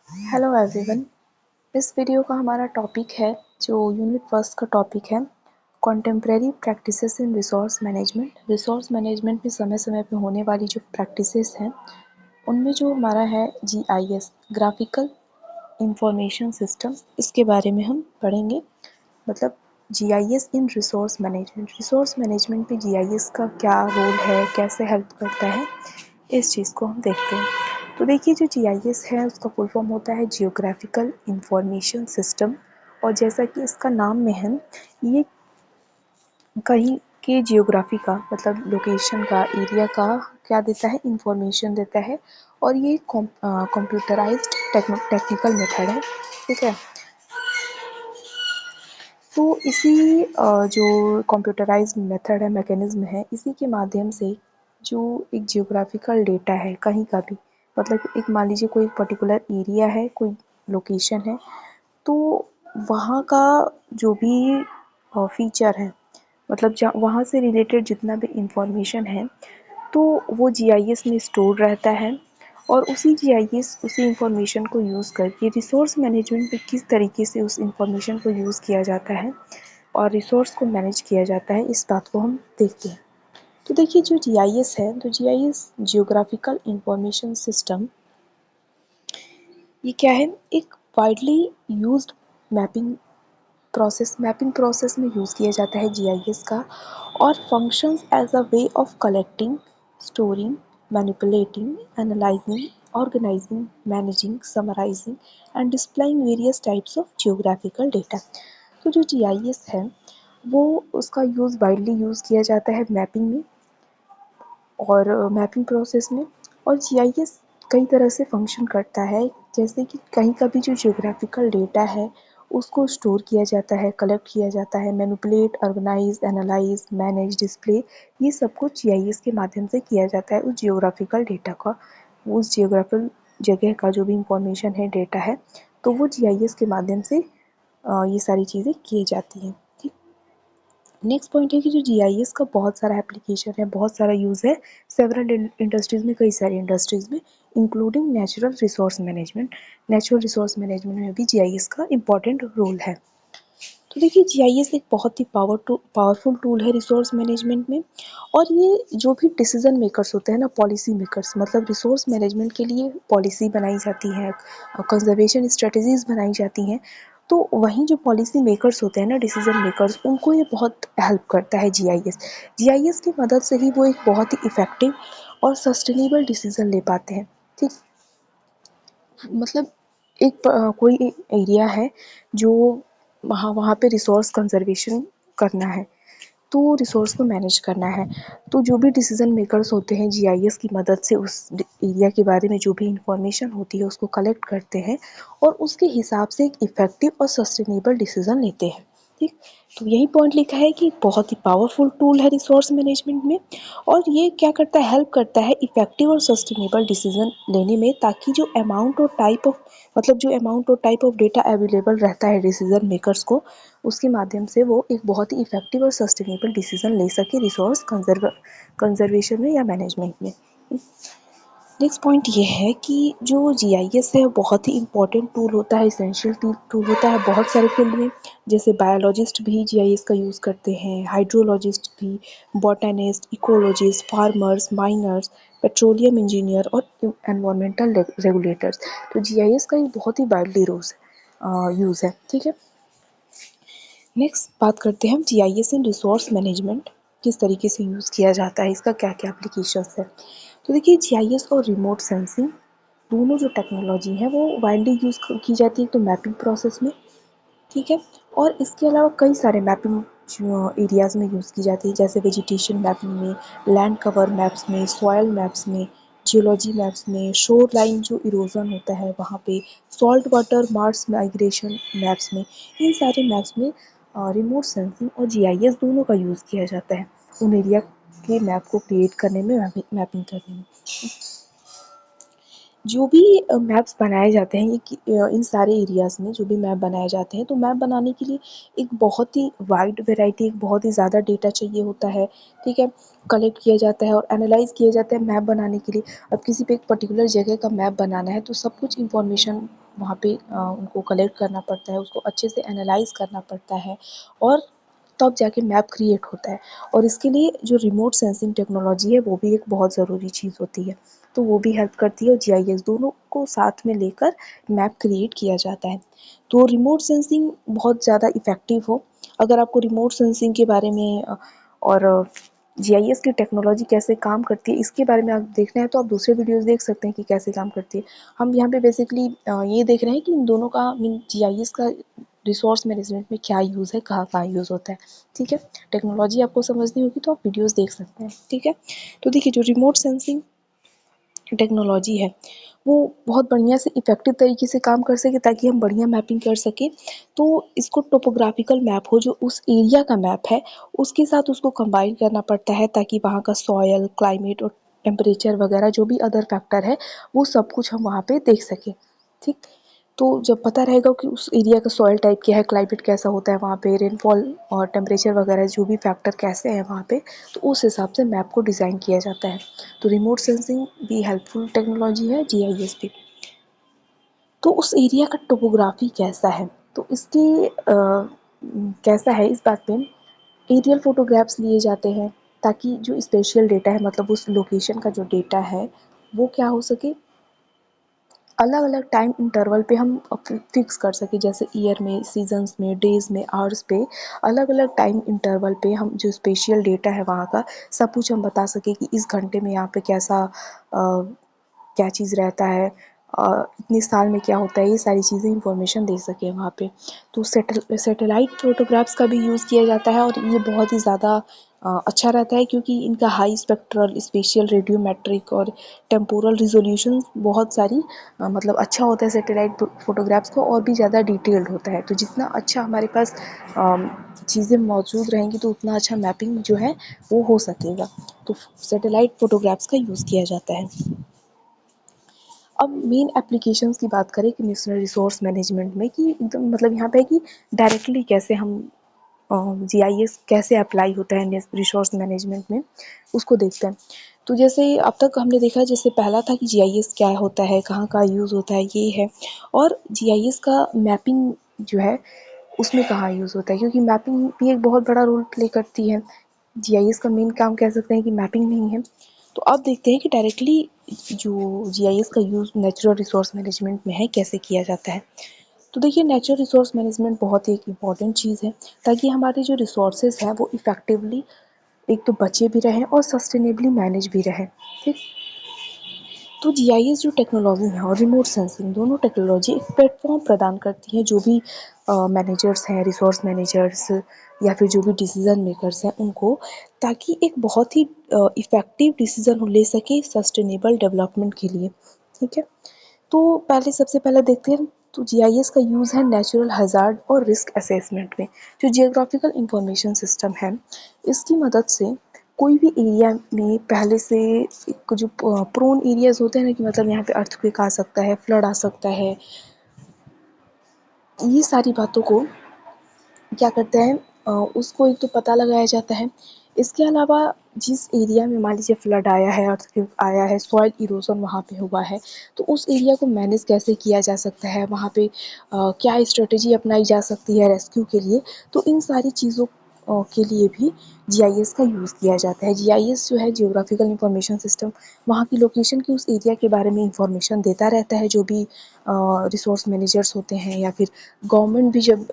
Hello everyone. इस video का हमारा टॉपिक है जो यूनिट फर्स्ट का टॉपिक है कॉन्टेम्प्रेरी प्रैक्टिसेस इन रिसोर्स मैनेजमेंट। रिसोर्स मैनेजमेंट में समय समय पे होने वाली जो प्रैक्टिसेस हैं उनमें जो हमारा है जीआईएस, ग्राफिकल इंफॉर्मेशन सिस्टम, इसके बारे में हम पढ़ेंगे। मतलब जीआईएस इन रिसोर्स मैनेजमेंट, रिसोर्स मैनेजमेंट में जीआईएस का क्या रोल है, कैसे हेल्प करता है, इस चीज़ को हम देखते हैं। तो देखिए, जो जीआईएस है उसका फुल फॉर्म होता है जियोग्राफिकल इंफॉर्मेशन सिस्टम। और जैसा कि इसका नाम में है, ये कहीं के जियोग्राफी का मतलब लोकेशन का, एरिया का क्या देता है, इंफॉर्मेशन देता है। और ये कंप्यूटराइज्ड टेक्निकल मेथड है, ठीक है। तो इसी जो कंप्यूटराइज्ड मेथड है, मैकेनिज्म है, इसी के माध्यम से जो एक जियोग्राफिकल डेटा है कहीं का भी, मतलब एक मान लीजिए कोई पर्टिकुलर एरिया है, कोई लोकेशन है, तो वहाँ का जो भी फीचर है, मतलब वहाँ से रिलेटेड जितना भी इंफॉर्मेशन है, तो वो जीआईएस में स्टोर रहता है। और उसी जीआईएस, उसी इंफॉर्मेशन को यूज़ करके रिसोर्स मैनेजमेंट में किस तरीके से उस इंफॉर्मेशन को यूज़ किया जाता है और रिसोर्स को मैनेज किया जाता है, इस बात को हम देखते हैं। तो देखिए, जो जीआईएस है, तो जीआईएस जियोग्राफिकल इंफॉर्मेशन सिस्टम, ये क्या है, एक widely used mapping mapping process में यूज़ किया जाता है जीआईएस का। और functions as a way of collecting, storing, manipulating, analysing, organising, managing, summarising and displaying various types of geographical data. तो जो जीआईएस है वो, उसका यूज़ वाइडली यूज़ किया जाता है मैपिंग में और मैपिंग प्रोसेस में। और जीआईएस कई तरह से फंक्शन करता है, जैसे कि कहीं का भी जो जियोग्राफिकल डेटा है उसको स्टोर किया जाता है, कलेक्ट किया जाता है, manipulate, organise, analyse, manage, display, ये सब कुछ जीआईएस के माध्यम से किया जाता है। उस जियोग्राफिकल डेटा का, उस जियोग्राफिकल जगह का जो भी इंफॉर्मेशन है, डेटा है, तो वो जीआईएस के माध्यम से ये सारी चीज़ें की जाती हैं। ठीक। नेक्स्ट पॉइंट है कि जो जीआईएस का बहुत सारा एप्लीकेशन है, बहुत सारा यूज़ है सेवरल इंडस्ट्रीज़ में, कई सारी इंडस्ट्रीज़ में, including natural resource management. Natural resource management में भी जीआईएस का इम्पॉर्टेंट रोल है। तो देखिए, जीआईएस एक बहुत ही पावरफुल टूल है रिसोर्स मैनेजमेंट में। और ये जो भी डिसीजन मेकर्स होते हैं ना, पॉलिसी मेकर्स, मतलब रिसोर्स मैनेजमेंट के लिए पॉलिसी बनाई जाती है, कंजर्वेशन स्ट्रेटजीज बनाई जाती हैं, तो वहीं जो पॉलिसी मेकर्स होते हैं ना, डिसीजन मेकर्स, उनको ये बहुत हेल्प करता है जीआईएस। जीआईएस की मदद से ही वो एक बहुत ही इफ़ेक्टिव और सस्टेनेबल डिसीजन ले पाते हैं। ठीक। मतलब कोई एरिया है जो वहाँ वहाँ पे रिसोर्स कंजर्वेशन करना है, तो रिसोर्स को मैनेज करना है, तो जो भी डिसीजन मेकर्स होते हैं जीआईएस की मदद से उस एरिया के बारे में जो भी इंफॉर्मेशन होती है उसको कलेक्ट करते हैं और उसके हिसाब से एक इफ़ेक्टिव और सस्टेनेबल डिसीजन लेते हैं। ठीक। तो यही पॉइंट लिखा है कि बहुत ही पावरफुल टूल है रिसोर्स मैनेजमेंट में। और ये क्या करता है, हेल्प करता है इफ़ेक्टिव और सस्टेनेबल डिसीजन लेने में, ताकि जो अमाउंट और टाइप ऑफ, मतलब जो अमाउंट और टाइप ऑफ डेटा अवेलेबल रहता है डिसीजन मेकर्स को, उसके माध्यम से वो एक बहुत ही इफ़ेक्टिव और सस्टेनेबल डिसीजन ले सके रिसोर्स कंजर्वेशन में या मैनेजमेंट में। नेक्स्ट पॉइंट ये है कि जो जीआईएस है बहुत ही इम्पोर्टेंट टूल होता है, इसेंशियल टूल होता है बहुत सारे फील्ड में। जैसे बायोलॉजिस्ट भी जीआईएस का यूज़ करते हैं, हाइड्रोलॉजिस्ट भी, botanist, ecologist, farmers, miners, petroleum engineer और एनवायरमेंटल रेगुलेटर्स। तो जीआईएस का एक बहुत ही वाइडली यूज़ है। ठीक है। नेक्स्ट बात करते हैं हम जीआईएस इन रिसोर्स मैनेजमेंट, किस तरीके से यूज़ किया जाता है, इसका क्या क्या एप्लीकेशंस है। तो देखिए, जीआईएस और रिमोट सेंसिंग दोनों जो टेक्नोलॉजी है वो वाइडली यूज़ की जाती है, तो मैपिंग प्रोसेस में। ठीक है। और इसके अलावा कई सारे मैपिंग एरियाज़ में यूज़ की जाती है, जैसे वेजिटेशन मैपिंग में, लैंड कवर मैप्स में, सॉयल मैप्स में, जियोलॉजी मैप्स में, शोर लाइन जो इरोजन होता है वहाँ पे, salt water Mars migration maps में, इन सारे मैप्स में रिमोट सेंसिंग और जीआईएस दोनों का यूज़ किया जाता है उन एरिया के मैप को क्रिएट करने में, मैपिंग करने में। जो भी मैप्स बनाए जाते हैं, इन सारे एरियाज़ में जो भी मैप बनाए जाते हैं, तो मैप बनाने के लिए एक बहुत ही वाइड वैरायटी, एक बहुत ही ज़्यादा डेटा चाहिए होता है। ठीक है। कलेक्ट किया जाता है और एनालाइज किया जाता है मैप बनाने के लिए। अब किसी पे एक पर्टिकुलर जगह का मैप बनाना है, तो सब कुछ इंफॉर्मेशन वहाँ पे उनको कलेक्ट करना पड़ता है, उसको अच्छे से एनालाइज़ करना पड़ता है और तब जाके मैप क्रिएट होता है। और इसके लिए जो रिमोट सेंसिंग टेक्नोलॉजी है वो भी एक बहुत ज़रूरी चीज़ होती है, तो वो भी हेल्प करती है और जीआईएस दोनों को साथ में लेकर मैप क्रिएट किया जाता है। तो रिमोट सेंसिंग बहुत ज़्यादा इफ़ेक्टिव हो। अगर आपको रिमोट सेंसिंग के बारे में और जीआईएस की टेक्नोलॉजी कैसे काम करती है इसके बारे में आप देखना है तो आप दूसरे वीडियोस देख सकते हैं कि कैसे काम करती है। हम यहाँ पे बेसिकली ये देख रहे हैं कि इन दोनों का मीन जीआईएस का रिसोर्स मैनेजमेंट में क्या यूज़ है, कहाँ-कहाँ यूज़ होता है, ठीक है। टेक्नोलॉजी आपको समझनी होगी तो आप वीडियोस देख सकते हैं, ठीक है। तो देखिए जो रिमोट सेंसिंग टेक्नोलॉजी है वो बहुत बढ़िया से इफ़ेक्टिव तरीके से काम कर सके ताकि हम बढ़िया मैपिंग कर सकें। तो इसको टोपोग्राफिकल मैप हो जो उस एरिया का मैप है उसके साथ उसको कंबाइन करना पड़ता है ताकि वहाँ का सॉयल, क्लाइमेट और टेम्परेचर वगैरह जो भी अदर फैक्टर है वो सब कुछ हम वहाँ पे देख सकें, ठीक। तो जब पता रहेगा कि उस एरिया का सॉइल टाइप क्या है, क्लाइमेट कैसा होता है वहाँ पे, रेनफॉल और टेम्परेचर वगैरह जो भी फैक्टर कैसे हैं वहाँ पे, तो उस हिसाब से मैप को डिज़ाइन किया जाता है। तो रिमोट सेंसिंग भी हेल्पफुल टेक्नोलॉजी है, जीआईएस भी। तो उस एरिया का टोपोग्राफी कैसा है, तो इसके कैसा है इस बात पे एरियल फोटोग्राफ्स लिए जाते हैं ताकि जो स्पेशियल डेटा है मतलब उस लोकेशन का जो डेटा है वो क्या हो सके, अलग अलग टाइम इंटरवल पे हम फिक्स कर सकें, जैसे ईयर में, सीजन्स में, डेज में, आवर्स पे, अलग अलग टाइम इंटरवल पे हम जो स्पेशियल डेटा है वहाँ का सब कुछ हम बता सकें कि इस घंटे में यहाँ पे कैसा क्या चीज़ रहता है, इतने साल में क्या होता है, ये सारी चीज़ें इंफॉर्मेशन दे सकें वहाँ पे। तो सैटेलाइट फ़ोटोग्राफ्स का भी यूज़ किया जाता है और ये बहुत ही ज़्यादा अच्छा रहता है क्योंकि इनका हाई स्पेक्ट्रल, स्पेशियल, रेडियोमेट्रिक और टेम्पोरल रिज़ॉल्यूशन बहुत सारी मतलब अच्छा होता है सैटेलाइट फ़ोटोग्राफ्स को और भी ज़्यादा डिटेल्ड होता है। तो जितना अच्छा हमारे पास चीज़ें मौजूद रहेंगी तो उतना अच्छा मैपिंग जो है वो हो सकेगा। तो सैटेलाइट फ़ोटोग्राफ्स का यूज़ किया जाता है। अब मेन एप्लीकेशंस की बात करें कि नेशनल रिसोर्स मैनेजमेंट में कि एकदम मतलब यहाँ पे है कि डायरेक्टली कैसे हम जीआईएस कैसे अप्लाई होता है रिसोर्स मैनेजमेंट में उसको देखते हैं। तो जैसे अब तक हमने देखा जैसे पहला था कि जीआईएस क्या होता है, कहाँ का यूज़ होता है, ये है। और जीआईएस का मैपिंग जो है उसमें कहाँ यूज़ होता है क्योंकि मैपिंग भी एक बहुत बड़ा रोल प्ले करती है। जीआईएस का मेन काम कह सकते हैं कि मैपिंग नहीं है। तो अब देखते हैं कि डायरेक्टली जो जीआईएस का यूज़ नेचुरल रिसोर्स मैनेजमेंट में है कैसे किया जाता है। तो देखिए नेचुरल रिसोर्स मैनेजमेंट बहुत ही एक इम्पॉर्टेंट चीज़ है ताकि हमारे जो रिसोर्सेज हैं वो इफ़ेक्टिवली एक तो बचे भी रहें और सस्टेनेबली मैनेज भी रहें, ठीक। तो जीआईएस जो टेक्नोलॉजी है और रिमोट सेंसिंग दोनों टेक्नोलॉजी एक प्लेटफॉर्म प्रदान करती है जो भी मैनेजर्स हैं, रिसोर्स मैनेजर्स या फिर जो भी डिसीजन मेकर्स हैं उनको, ताकि एक बहुत ही इफ़ेक्टिव डिसीजन ले सके सस्टेनेबल डेवलपमेंट के लिए, ठीक है। तो पहले सबसे पहले देखते हैं तो जीआईएस का यूज़ है नेचुरल हज़ार्ड और रिस्क असेसमेंट में। जो जियोग्राफिकल इंफॉर्मेशन सिस्टम है इसकी मदद से कोई भी एरिया में पहले से जो प्रोन एरियाज होते हैं ना कि मतलब यहाँ पे अर्थक्वेक आ सकता है, फ्लड आ सकता है, ये सारी बातों को क्या करते हैं उसको एक तो पता लगाया जाता है। इसके अलावा जिस एरिया में मान लीजिए फ्लड आया है, अर्थक्वेक आया है, सॉइल इरोजन वहाँ पे हुआ है, तो उस एरिया को मैनेज कैसे किया जा सकता है, वहाँ पे क्या स्ट्रेटेजी अपनाई जा सकती है रेस्क्यू के लिए, तो इन सारी चीज़ों के लिए भी जीआईएस का यूज़ किया जाता है। जीआईएस जो है जियोग्राफिकल इंफॉर्मेशन सिस्टम, वहाँ की लोकेशन की उस एरिया के बारे में इंफॉर्मेशन देता रहता है जो भी रिसोर्स मैनेजर्स होते हैं या फिर गवर्नमेंट भी जब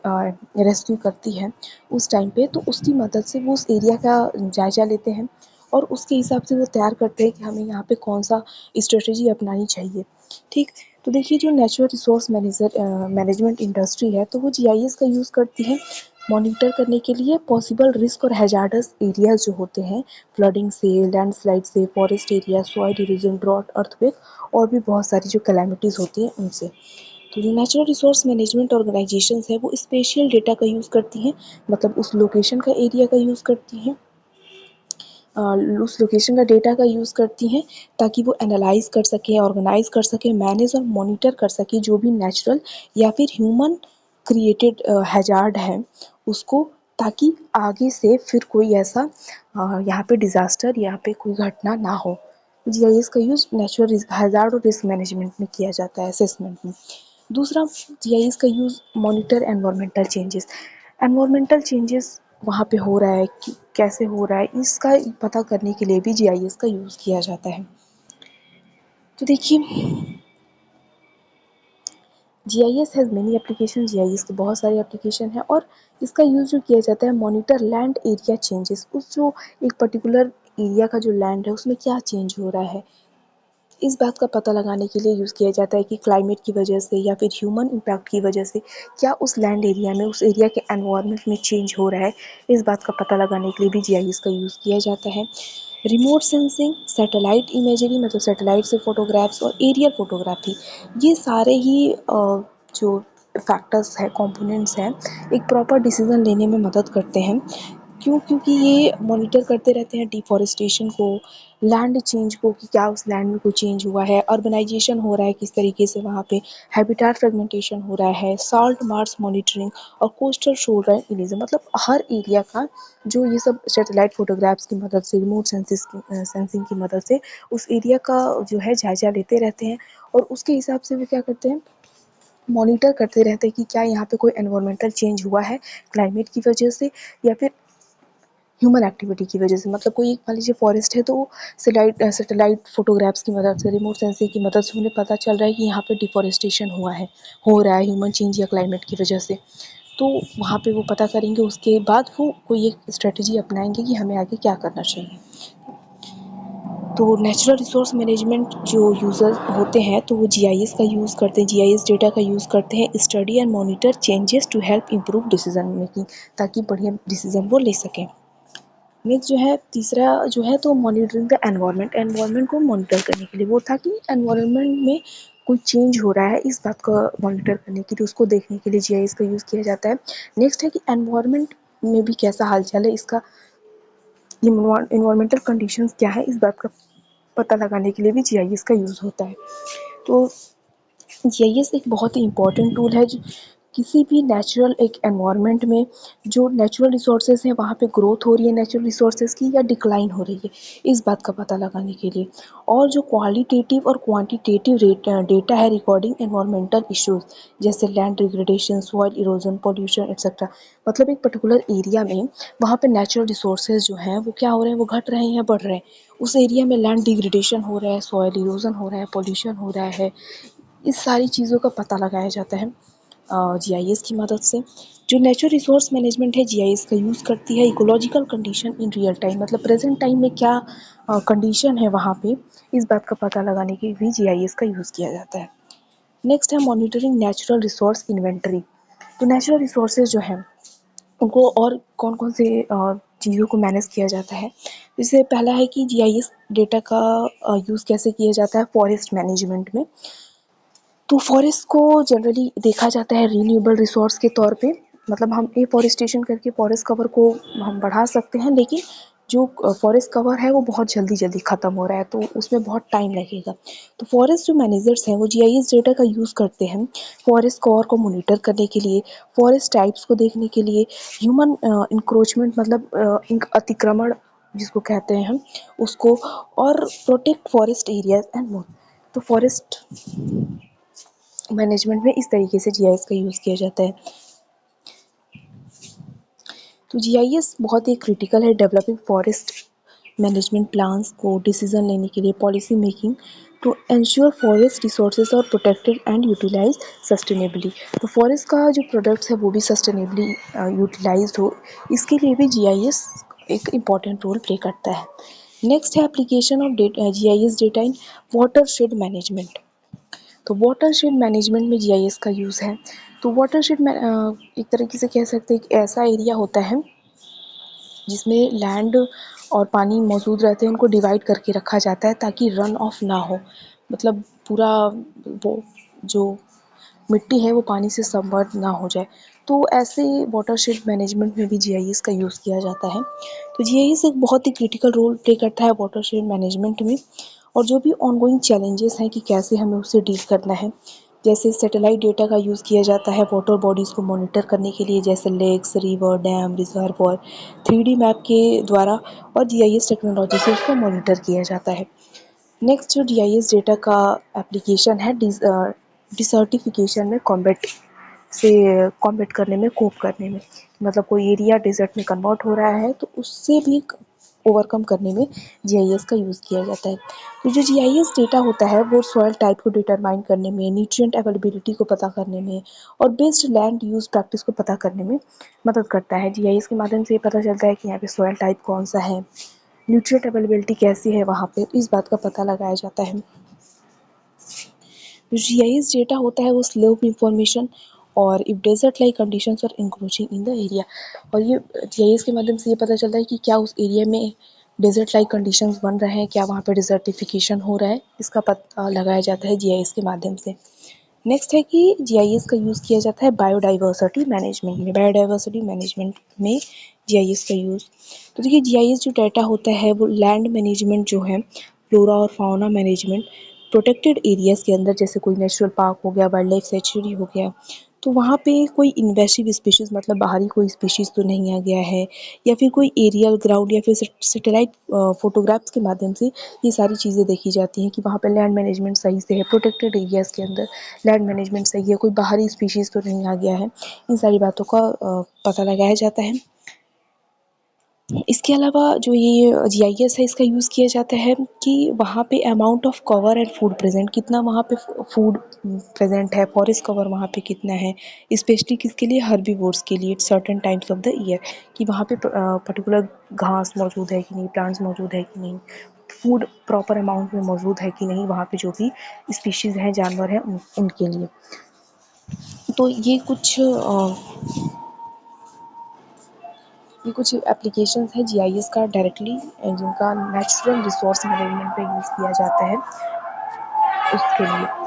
रेस्क्यू करती है उस टाइम पे, तो उसकी मदद से वो उस एरिया का जायज़ा लेते हैं और उसके हिसाब से वो तैयार करते हैं कि हमें यहाँ पे कौन सा स्ट्रेटजी अपनानी चाहिए, ठीक। तो देखिए जो नेचुरल रिसोर्स मैनेजमेंट इंडस्ट्री है तो वो जीआईएस का यूज़ करती है मॉनिटर करने के लिए पॉसिबल रिस्क और हैजार्डस एरियाज जो होते हैं, फ्लडिंग से, लैंडस्लाइड से, forest area, soil erosion, drought, earthquake और भी बहुत सारी जो कैलामिटीज़ होती हैं उनसे। तो जो नेचुरल रिसोर्स मैनेजमेंट ऑर्गेनाइजेशंस है वो स्पेशियल डेटा का यूज़ करती हैं, मतलब उस लोकेशन का एरिया का यूज़ करती हैं, उस लोकेशन का डेटा का यूज़ करती हैं ताकि वो एनालाइज कर सकें, ऑर्गेनाइज कर सकें, मैनेज और मॉनिटर कर सकें जो भी नेचुरल या फिर ह्यूमन क्रिएटेड हैजार्ड है उसको, ताकि आगे से फिर कोई ऐसा यहाँ पे डिज़ास्टर, यहाँ पे कोई घटना ना हो। जीआईएस का यूज़ नेचुरल हैजार्ड और रिस्क मैनेजमेंट में किया जाता है, असेसमेंट में। दूसरा, जीआईएस का use monitor environmental changes. Environmental changes वहाँ पे हो रहा है कि कैसे हो रहा है, इसका पता करने के लिए भी जीआईएस का यूज़ किया जाता है। तो देखिए, GIS has many application. GIS के बहुत सारे एप्लीकेशन हैं और इसका यूज़ जो किया जाता है मॉनिटर लैंड एरिया चेंजेस। उस जो एक पर्टिकुलर एरिया का जो लैंड है उसमें क्या चेंज हो रहा है, इस बात का पता लगाने के लिए यूज़ किया जाता है कि क्लाइमेट की वजह से या फिर ह्यूमन इम्पैक्ट की वजह से क्या उस लैंड एरिया में, उस एरिया के एनवायरनमेंट में चेंज हो रहा है, इस बात का पता लगाने के लिए भी जीआईएस का यूज़ किया जाता है। रिमोट सेंसिंग, सैटेलाइट इमेजरी मतलब सैटेलाइट से फोटोग्राफ्स और एरियल फोटोग्राफी, ये सारे ही जो फैक्टर्स हैं, कंपोनेंट्स हैं, एक प्रॉपर डिसीजन लेने में मदद करते हैं। क्यों? क्योंकि ये मॉनिटर करते रहते हैं डिफॉरेस्टेशन को, लैंड चेंज को, कि क्या उस लैंड में कोई चेंज हुआ है, अर्बनाइजेशन हो रहा है किस तरीके से वहाँ पे, हैबिटेट फ्रेगमेंटेशन हो रहा है, साल्ट मार्स मॉनिटरिंग और कोस्टल शोरलाइन इरोजन, मतलब हर एरिया का जो ये सब सैटेलाइट फोटोग्राफ्स की मदद से, रिमोट सेंसिंग की मदद से उस एरिया का जो है जायजा लेते रहते हैं और उसके हिसाब से वो क्या करते हैं, मॉनिटर करते रहते हैं कि क्या यहाँ पे कोई एनवायरमेंटल चेंज हुआ है क्लाइमेट की वजह से या फिर ह्यूमन एक्टिविटी की वजह से। मतलब कोई एक मान लीजिए फॉरेस्ट है तो सैटेलाइट फोटोग्राफ्स की मदद से, रिमोट सेंसिंग की मदद से उन्हें पता चल रहा है कि यहाँ पे डिफॉरेस्टेशन हुआ है, हो रहा है ह्यूमन चेंज या क्लाइमेट की वजह से। तो वहाँ पे वो पता करेंगे, उसके बाद वो कोई एक स्ट्रेटजी अपनाएंगे कि हमें आगे क्या करना चाहिए। तो नेचुरल रिसोर्स मैनेजमेंट जो यूज़र होते हैं तो वो जीआईएस का यूज़ करते हैं, जीआईएस डेटा का यूज़ करते हैं, study and monitor changes to help improve decision making, ताकि बढ़िया डिसीजन वो ले सकें। नेक्स्ट जो है, तीसरा जो है तो मॉनिटरिंग द एनवायरनमेंट, एनवायरनमेंट को मॉनिटर करने के लिए, वो था कि एनवायरनमेंट में कोई चेंज हो रहा है, इस बात का मॉनिटर करने के लिए, उसको देखने के लिए जीआईएस का यूज़ किया जाता है। नेक्स्ट है कि एनवायरनमेंट में भी कैसा हालचाल है, इसका इन्वायरमेंटल कंडीशंस क्या है, इस बात का पता लगाने के लिए भी जीआईएस का यूज़ होता है। तो जीआईएस एक बहुत ही इम्पोर्टेंट टूल है जो किसी भी नेचुरल एक एनवायरनमेंट में जो नेचुरल रिसोर्सेज हैं वहाँ पे ग्रोथ हो रही है नेचुरल रिसोर्सेज की या डिक्लाइन हो रही है, इस बात का पता लगाने के लिए। और जो क्वालिटेटिव और क्वांटिटेटिव डेटा है रिकॉर्डिंग एनवायरमेंटल इश्यूज, जैसे land degradation, soil erosion, pollution etcetera. मतलब एक पर्टिकुलर एरिया में वहाँ पे नेचुरल रिसोर्सेज जो हैं वो क्या हो रहे हैं, वो घट रहे हैं या बढ़ रहे हैं, उस एरिया में लैंड डिग्रेडेशन हो रहा है, सॉइल इरोजन हो रहा है, पोल्यूशन हो रहा है, इस सारी चीज़ों का पता लगाया जाता है जीआईएस की मदद से। जो नेचुरल रिसोर्स मैनेजमेंट है जीआईएस का यूज़ करती है ecological condition in real time, मतलब प्रेजेंट टाइम में क्या कंडीशन है वहाँ पे, इस बात का पता लगाने के लिए भी जीआईएस का यूज़ किया जाता है। नेक्स्ट है मॉनिटरिंग नेचुरल रिसोर्स इन्वेंटरी। तो नेचुरल रिसोर्सेज जो हैं उनको और कौन कौन से चीज़ों को मैनेज किया जाता है। जैसे पहला है कि जीआईएस डेटा का यूज़ कैसे किया जाता है फॉरेस्ट मैनेजमेंट में। तो फॉरेस्ट को जनरली देखा जाता है रीन्यूएबल रिसोर्स के तौर पे, मतलब हम एफॉरेस्टेशन करके फॉरेस्ट कवर को हम बढ़ा सकते हैं, लेकिन जो फॉरेस्ट कवर है वो बहुत जल्दी जल्दी ख़त्म हो रहा है तो उसमें बहुत टाइम लगेगा। तो फॉरेस्ट जो मैनेजर्स हैं वो जीआईएस डेटा का यूज़ करते हैं फॉरेस्ट कवर को मॉनिटर करने के लिए, फॉरेस्ट टाइप्स को देखने के लिए, ह्यूमन इंक्रोचमेंट मतलब अतिक्रमण जिसको कहते हैं हम उसको, और protect forest areas and more. तो फॉरेस्ट मैनेजमेंट में इस तरीके से जीआईएस का यूज़ किया जाता है। तो जीआईएस बहुत ही क्रिटिकल है डेवलपिंग फॉरेस्ट मैनेजमेंट प्लान्स को डिसीजन लेने के लिए, policy making to ensure forest resources और प्रोटेक्टेड एंड यूटिलाइज सस्टेनेबली। तो फॉरेस्ट का जो प्रोडक्ट्स है वो भी सस्टेनेबली यूटिलाइज हो, इसके लिए भी जीआईएस एक इम्पॉर्टेंट रोल प्ले करता है। नेक्स्ट है application of GIS data in watershed management. तो वाटरशेड मैनेजमेंट में जीआईएस का यूज़ है। तो वाटरशेड में एक तरीके से कह सकते हैं कि ऐसा एरिया होता है जिसमें लैंड और पानी मौजूद रहते हैं, उनको डिवाइड करके रखा जाता है ताकि रन ऑफ ना हो, मतलब पूरा वो जो मिट्टी है वो पानी से सबमर्ज ना हो जाए। तो ऐसे वाटरशेड मैनेजमेंट में भी जीआईएस का यूज़ किया जाता है। तो जीआईएस एक बहुत ही क्रिटिकल रोल प्ले करता है वाटरशेड मैनेजमेंट में। और जो भी ऑनगोइंग चैलेंजेस हैं कि कैसे हमें उससे डील करना है, जैसे सैटेलाइट डेटा का यूज़ किया जाता है वाटर बॉडीज़ को मॉनिटर करने के लिए, जैसे lakes, river, dam, reservoir, 3D map के द्वारा, और जीआईएस टेक्नोलॉजी से उसको मॉनिटर किया जाता है। नेक्स्ट जो जीआईएस डेटा का एप्लीकेशन है डिसर्टिफिकेशन में से कॉम्बैट करने में, कोप करने में, मतलब कोई एरिया डेजर्ट में कन्वर्ट हो रहा है तो उससे भी ओवरकम करने में जीआईएस का यूज़ किया जाता है। तो जो जीआईएस डेटा होता है वो सॉइल टाइप को डिटरमाइन करने में, न्यूट्रिएंट अवेलेबिलिटी को पता करने में और बेस्ट लैंड यूज़ प्रैक्टिस को पता करने में मदद करता है। जीआईएस के माध्यम से ये पता चलता है कि यहाँ पे सॉइल टाइप कौन सा है, न्यूट्रिएंट अवेलेबिलिटी कैसी है वहाँ पे, इस बात का पता लगाया जाता है। जीआईएस डेटा होता है वो स्लोप इंफॉर्मेशन और if desert like conditions are encroaching in the area, और ये जीआईएस के माध्यम से ये पता चलता है कि क्या उस एरिया में डेजर्ट लाइक कंडीशंस बन रहे हैं, क्या वहाँ पे डिजर्टिफिकेशन हो रहा है, इसका पता लगाया जाता है जीआईएस के माध्यम से। नेक्स्ट है कि जीआईएस का यूज़ किया जाता है बायोडाइवर्सिटी मैनेजमेंट में। बायोडाइवर्सिटी मैनेजमेंट में जीआईएस का यूज़, तो देखिए जीआईएस जो डाटा होता है वो लैंड मैनेजमेंट जो है, फ्लोरा और फाउना मैनेजमेंट, प्रोटेक्टेड एरियाज़ के अंदर जैसे कोई नेशनल पार्क हो गया, वाइल्ड लाइफ सेंचुरी हो गया, तो वहाँ पे कोई इन्वेसिव स्पीशीज़ मतलब बाहरी कोई स्पीशीज़ तो नहीं आ गया है, या फिर कोई एरियल ग्राउंड या फिर सैटेलाइट फोटोग्राफ्स के माध्यम से ये सारी चीज़ें देखी जाती हैं कि वहाँ पे लैंड मैनेजमेंट सही से है, प्रोटेक्टेड एरियाज़ के अंदर लैंड मैनेजमेंट सही है, कोई बाहरी स्पीशीज़ तो नहीं आ गया है। इन सारी बातों का पता लगाया जाता है। इसके अलावा जो ये जीआईएस है इसका यूज़ किया जाता है कि वहाँ पे amount of cover and food present, कितना वहाँ पे फूड प्रेजेंट है, फॉरेस्ट कवर वहाँ पे कितना है, स्पेशली किसके लिए, हर्बीवोर्स के लिए, certain times of the year, कि वहाँ पे पर्टिकुलर घास मौजूद है कि नहीं, प्लांट्स मौजूद है कि नहीं, फूड प्रॉपर अमाउंट में मौजूद है कि नहीं, वहाँ पे जो भी स्पीशीज़ हैं, जानवर हैं, उनके लिए। तो ये कुछ एप्लीकेशंस हैं जीआईएस का डायरेक्टली, जिनका नेचुरल रिसोर्स मैनेजमेंट पे यूज़ किया जाता है उसके लिए।